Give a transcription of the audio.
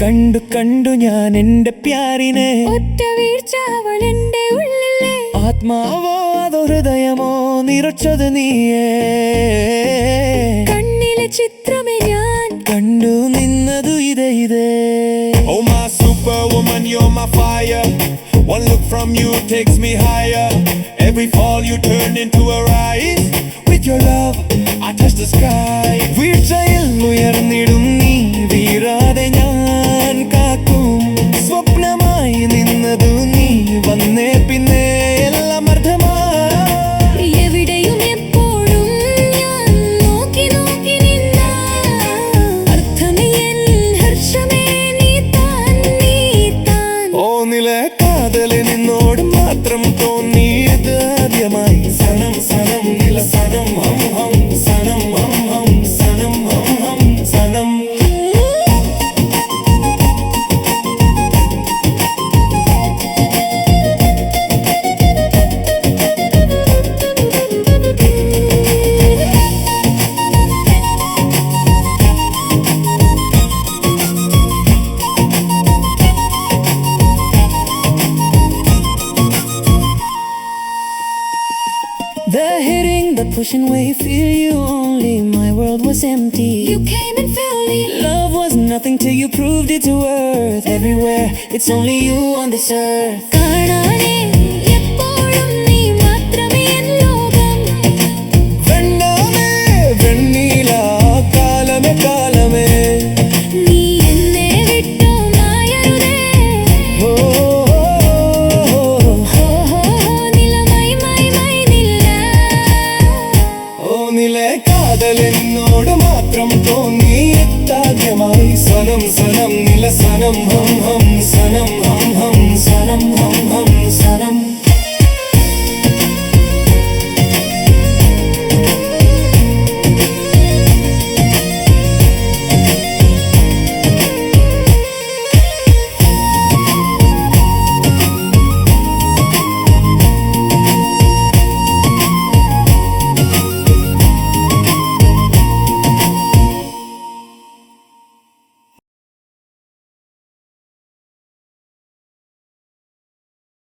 കണ്ടു കണ്ടു ഞാൻ എന്റെ പ്യാരിനെ, ഒറ്റ വീഴ്ച അവൾ എന്റെ ഉള്ളിലെ. ആത്മാവോ അതോ ഹൃദയമോ നിറച്ചത് നീയേ. കണ്ണിലെ ചിത്രമേ ഞാൻ കണ്ടു നിന്നതു ഇതേ. Oh my superwoman, you're my fire. One look from you takes me higher. Every fall you turn into a rise. With your love, I touch the sky. വീഴ്ചയിൽ ഉയർന്നിടും നീ, വീഴാതെ ഞാൻ കാക്കും. സ്വപ്നമായി നിന്നതു നീ, വന്നേ പിന്നെ എല്ലാം അർത്ഥമായി. എവിടെയും എപ്പോഴും ഞാൻ നോക്കി നോക്കി നിന്ന അർത്ഥമേ എൻ ഹർഷമേ നീ താൻ. ഓ നില കാതല് നിന്നോട് മാത്രം തോന്നി ആദ്യമായി. സനം സനം നില സനം ഹം ഹം സനം ഹം ഹം സനം ഹം ഹം സനം. The hitting, the pushing way, feel you only. My world was empty. You came and filled me. Love was nothing till you proved it to worth. Everywhere, it's only you on this earth. കാണാനേ എപ്പോഴും നീ മാത്രമേ N ലോകം. വെണ്ണാമേ വെണ്ണീല കാലമേ കാലമേ. നീ എന്നെ വിട്ടു മായരുതേ. ഓ ഹോ ഹോ നിലമൈ മൈ മൈ നില. ഓ നില കാതൽ എന്നോട് മാത്രം തോന്നി ആദ്യമായി. സനം